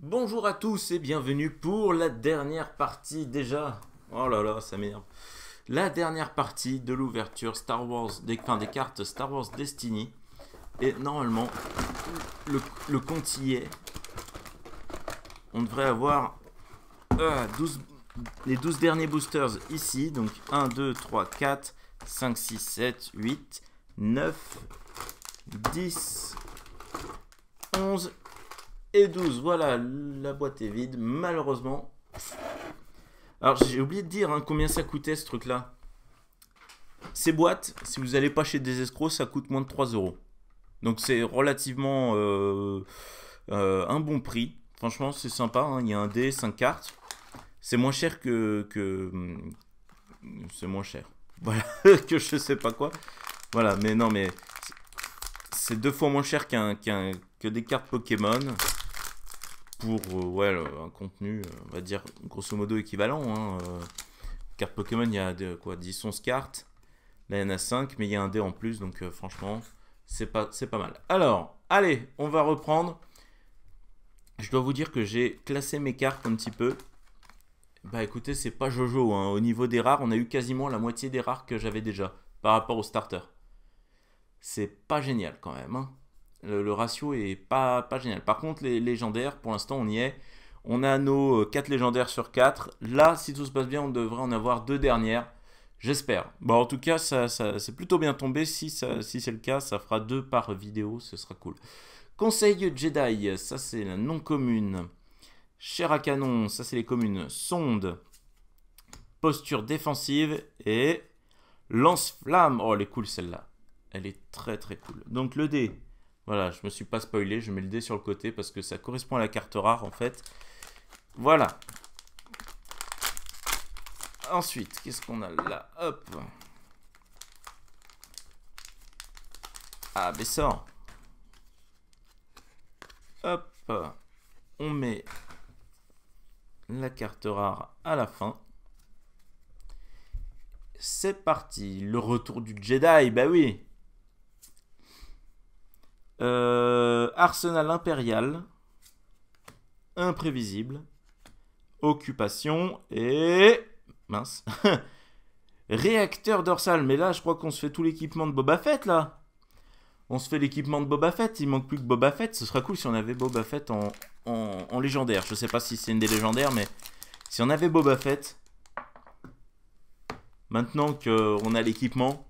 Bonjour à tous et bienvenue pour la dernière partie déjà. Oh là là, ça m'énerve. La dernière partie de l'ouverture Star Wars, des cartes Star Wars Destiny. Et normalement, le compte y est. On devrait avoir 12, les 12 derniers boosters ici. Donc 1, 2, 3, 4, 5, 6, 7, 8, 9, 10, 11 et 12. Voilà, la boîte est vide, malheureusement. Alors, j'ai oublié de dire combien ça coûtait ce truc-là. Ces boîtes, si vous n'allez pas chez des escrocs, ça coûte moins de 3 euros. Donc, c'est relativement un bon prix. Franchement, c'est sympa. Il y a un dé, 5 cartes. C'est moins cher c'est moins cher. Voilà, que je sais pas quoi. Voilà, mais non, mais c'est 2 fois moins cher que des cartes Pokémon. Pour un contenu, on va dire, grosso modo équivalent. Cartes Pokémon, il y a 10, 11 cartes. Là, il y en a 5, mais il y a un dé en plus, donc franchement, c'est pas mal. Alors, allez, on va reprendre. Je dois vous dire que j'ai classé mes cartes un petit peu. Bah écoutez, c'est pas Jojo. Au niveau des rares, on a eu quasiment la moitié des rares que j'avais déjà, par rapport au starter. C'est pas génial quand même. Le ratio est pas génial. Par contre, les légendaires, pour l'instant, on y est. On a nos 4 légendaires sur 4. Là, si tout se passe bien, on devrait en avoir 2 dernières. J'espère. Bon, en tout cas, ça c'est plutôt bien tombé. Si c'est le cas, ça fera 2 par vidéo. Ce sera cool. Conseil Jedi, ça c'est la non commune. Chair à canon, ça c'est les communes. Sonde, posture défensive et lance-flamme. Oh, elle est cool celle-là. Elle est très très cool. Donc le dé. Voilà, je me suis pas spoilé, je mets le dé sur le côté parce que ça correspond à la carte rare en fait. Voilà. Ensuite, qu'est-ce qu'on a là? Hop. Ah, mais ça. Hop. On met la carte rare à la fin. C'est parti. Le retour du Jedi, bah oui. Arsenal impérial. Imprévisible. Occupation et... Mince. Réacteur dorsal. Mais là, je crois qu'on se fait tout l'équipement de Boba Fett, là. On se fait l'équipement de Boba Fett. Il manque plus que Boba Fett. Ce serait cool si on avait Boba Fett en légendaire. Je sais pas si c'est une des légendaires, mais si on avait Boba Fett, maintenant qu'on a l'équipement,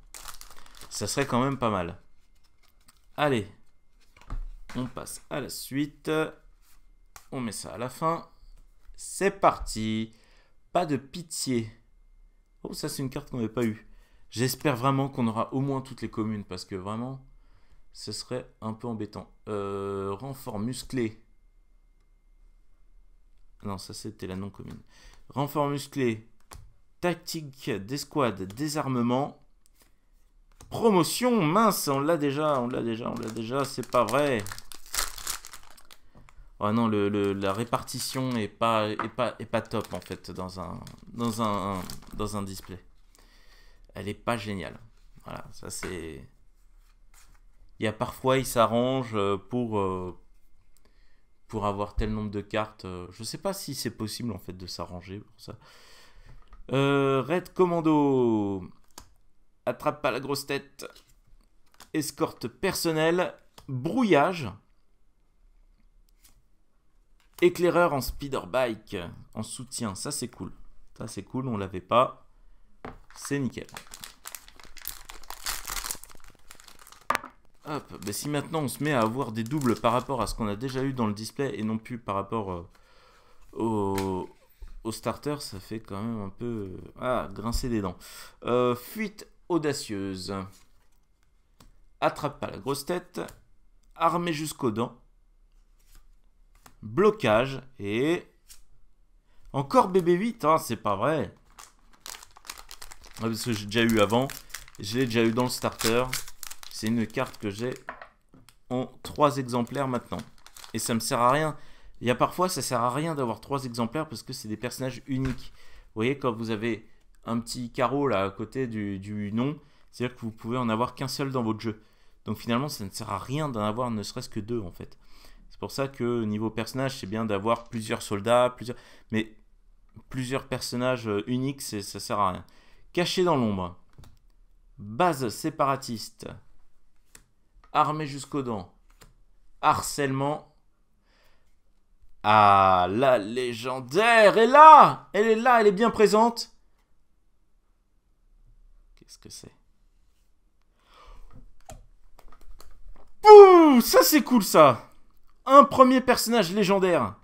ça serait quand même pas mal. Allez. On passe à la suite. On met ça à la fin. C'est parti. Pas de pitié. Oh, ça c'est une carte qu'on n'avait pas eue. J'espère vraiment qu'on aura au moins toutes les communes parce que vraiment, ce serait un peu embêtant. Renfort musclé. Non, ça c'était la non commune. Renfort musclé. Tactique d'escouade, désarmement. Promotion, mince, on l'a déjà, c'est pas vrai. Oh non, la répartition est pas top en fait dans un display. Elle est pas géniale. Voilà, ça c'est. Il y a parfois, il s'arrange pour avoir tel nombre de cartes. Je sais pas si c'est possible en fait de s'arranger pour ça. Raid Commando. Attrape pas la grosse tête. Escorte personnelle. Brouillage. Éclaireur en speeder bike, en soutien, ça c'est cool. Ça c'est cool, on l'avait pas. C'est nickel. Hop, bah si maintenant on se met à avoir des doubles par rapport à ce qu'on a déjà eu dans le display et non plus par rapport au starter, ça fait quand même un peu grincer des dents. Fuite audacieuse. Attrape pas la grosse tête. Armé jusqu'aux dents. Blocage et encore BB8, c'est pas vrai. Parce que j'ai déjà eu avant, je l'ai déjà eu dans le starter. C'est une carte que j'ai en 3 exemplaires maintenant. Et ça me sert à rien. Il y a parfois, ça sert à rien d'avoir 3 exemplaires parce que c'est des personnages uniques. Vous voyez, quand vous avez un petit carreau là à côté du nom, c'est-à-dire que vous pouvez en avoir qu'un seul dans votre jeu. Donc finalement, ça ne sert à rien d'en avoir ne serait-ce que 2 en fait. C'est pour ça que niveau personnage, c'est bien d'avoir plusieurs soldats, mais plusieurs personnages uniques, ça sert à rien. Caché dans l'ombre. Base séparatiste. Armée jusqu'aux dents. Harcèlement. Ah, la légendaire est là! Elle est là, elle est bien présente. Qu'est-ce que c'est? Ouh, ça c'est cool ça! Un premier personnage légendaire.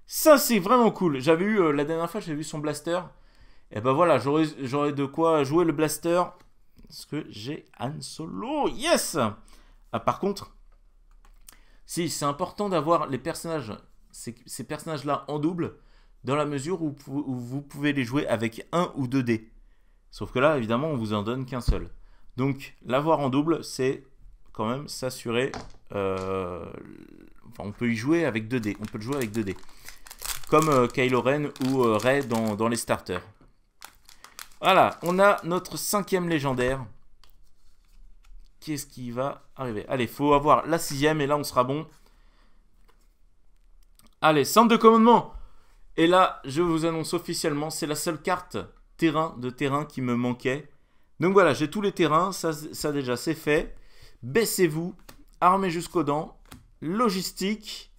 Ça c'est vraiment cool. J'avais eu, la dernière fois, j'avais vu son blaster. Et ben voilà, j'aurais de quoi jouer le blaster. Parce que j'ai Han Solo. Yes! Ah, par contre, si c'est important d'avoir les personnages, ces personnages-là en double, dans la mesure où vous pouvez les jouer avec 1 ou 2 dés. Sauf que là, évidemment, on vous en donne qu'un seul. Donc, l'avoir en double, c'est quand même s'assurer. Enfin, on peut y jouer avec 2 dés. On peut le jouer avec 2 dés. Comme Kylo Ren ou Rey dans les starters. Voilà, on a notre 5e légendaire. Qu'est-ce qui va arriver? Allez, faut avoir la 6e et là on sera bon. Allez, centre de commandement. Et là, je vous annonce officiellement, c'est la seule carte de terrain qui me manquait. Donc voilà, j'ai tous les terrains, ça déjà c'est fait. Baissez-vous, armée jusqu'aux dents, logistique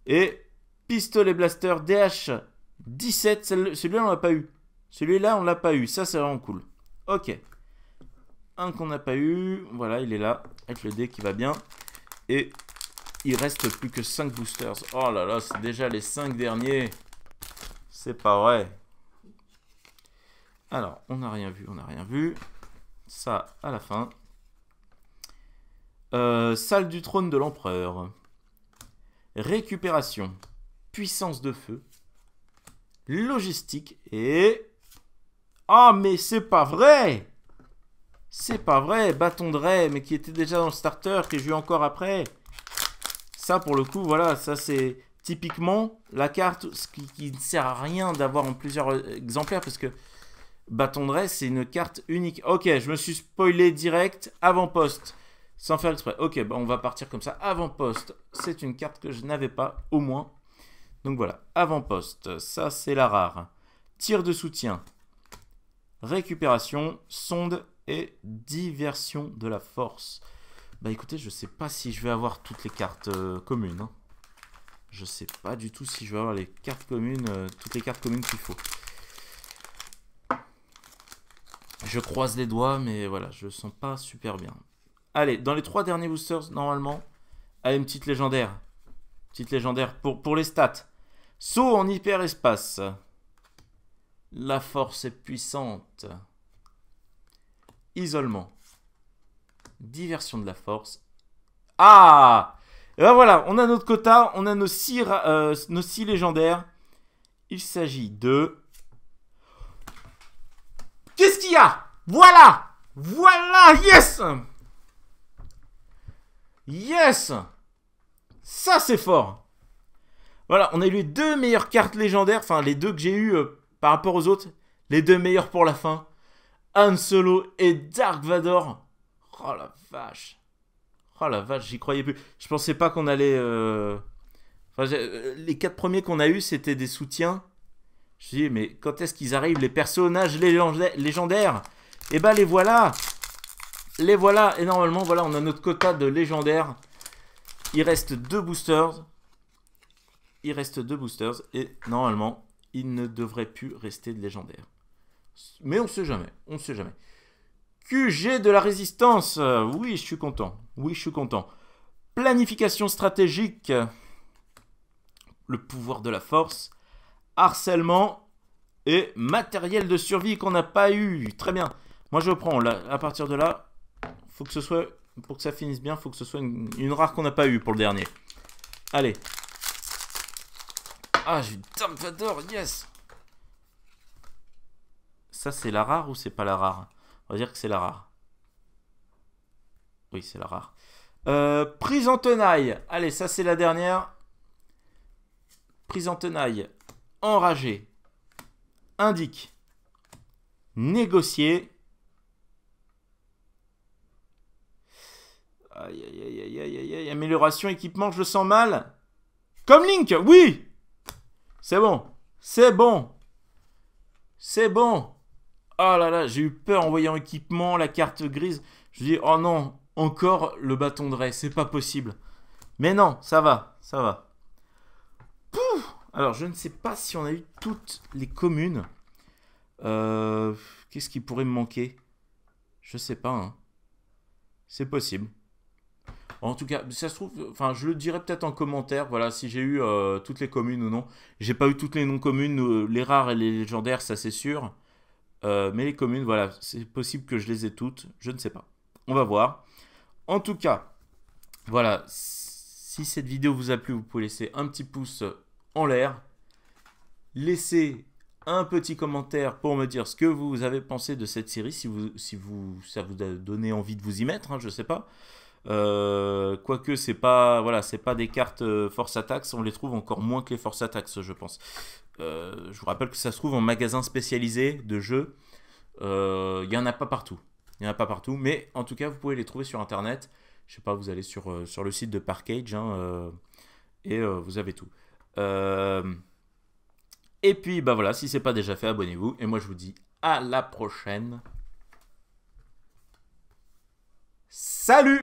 et pistolet blaster DH17. Celui-là on l'a pas eu. Celui-là on l'a pas eu, ça c'est vraiment cool. Ok. Un qu'on n'a pas eu, voilà, il est là, avec le dé qui va bien. Et il reste plus que 5 boosters. Oh là là, c'est déjà les 5 derniers. C'est pas vrai. Alors, on n'a rien vu, on n'a rien vu. Ça, à la fin. Salle du trône de l'empereur. Récupération. Puissance de feu. Logistique. Et... Ah, mais c'est pas vrai! C'est pas vrai, bâton de Rey, mais qui était déjà dans le starter, que j'ai eu encore après. Ça, pour le coup, voilà, ça c'est typiquement la carte qui ne sert à rien d'avoir en plusieurs exemplaires, parce que bâton de Rey, c'est une carte unique. Ok, je me suis spoilé direct, avant-poste, sans faire exprès. Ok, bah on va partir comme ça. Avant-poste, c'est une carte que je n'avais pas, au moins. Donc voilà, avant-poste, ça c'est la rare. Tir de soutien, récupération, sonde, et diversion de la force. Bah écoutez, je sais pas si je vais avoir toutes les cartes communes. Hein. Je sais pas du tout si je vais avoir les cartes communes, toutes les cartes communes qu'il faut. Je croise les doigts, mais voilà, je sens pas super bien. Allez, dans les 3 derniers boosters, normalement, allez, une petite légendaire. Petite légendaire pour les stats. Saut en hyperespace. La force est puissante. Isolement. Diversion de la force. Ah! Et ben voilà, on a notre quota, on a nos 6 légendaires. Il s'agit de... Qu'est-ce qu'il y a? Voilà! Voilà! Yes! Yes! Ça c'est fort! Voilà, on a eu les 2 meilleures cartes légendaires, enfin les 2 que j'ai eu par rapport aux autres. Les 2 meilleures pour la fin. Han Solo et Dark Vador. Oh la vache. Oh la vache, j'y croyais plus. Je pensais pas qu'on allait... Enfin, les 4 premiers qu'on a eu, c'était des soutiens. Je me dis, mais quand est-ce qu'ils arrivent, les personnages légendaires? Et bah les voilà. Les voilà. Et normalement, voilà, on a notre quota de légendaires. Il reste 2 boosters. Il reste 2 boosters. Et normalement, il ne devrait plus rester de légendaires. Mais on sait jamais, on sait jamais. QG de la résistance, oui, je suis content. Oui, je suis content. Planification stratégique, le pouvoir de la force, harcèlement et matériel de survie qu'on n'a pas eu. Très bien. Moi, je prends. Là, à partir de là, faut que ce soit, pour que ça finisse bien, faut que ce soit une rare qu'on n'a pas eu pour le dernier. Allez. Ah, j'ai Dark Vador, yes. Ça, c'est la rare ou c'est pas la rare? On va dire que c'est la rare. Oui, c'est la rare. Prise en tenaille. Allez, ça, c'est la dernière. Prise en tenaille. Enragé. Indique. Négocier. Aïe, aïe, aïe, aïe, aïe, aïe, aïe. Amélioration, équipement, je le sens mal. Comme Link, oui. C'est bon. C'est bon. C'est bon. Oh là là, j'ai eu peur en voyant équipement, la carte grise. Je dis, oh non, encore le bâton de raie, c'est pas possible. Mais non, ça va, ça va. Pouf. Alors, je ne sais pas si on a eu toutes les communes. Qu'est-ce qui pourrait me manquer? Je sais pas, hein. C'est possible. En tout cas, ça se trouve, enfin, je le dirai peut-être en commentaire, voilà, si j'ai eu toutes les communes ou non. J'ai pas eu toutes les non-communes, les rares et les légendaires, ça c'est sûr. Mais les communes, voilà, c'est possible que je les ai toutes, je ne sais pas. On va voir. En tout cas, voilà, si cette vidéo vous a plu, vous pouvez laisser un petit pouce en l'air. Laissez un petit commentaire pour me dire ce que vous avez pensé de cette série, si ça vous a donné envie de vous y mettre, hein, je sais pas. Quoique c'est pas, voilà, c'est pas des cartes Force Attacks, on les trouve encore moins que les Force Attacks, je pense. Je vous rappelle que ça se trouve en magasin spécialisé de jeux. Il n'y en a pas partout. Il y en a pas partout, mais en tout cas vous pouvez les trouver sur internet. Je sais pas, vous allez sur le site de Parkage, hein, et vous avez tout. Et puis bah voilà, si c'est pas déjà fait, abonnez-vous. Et moi je vous dis à la prochaine. Salut!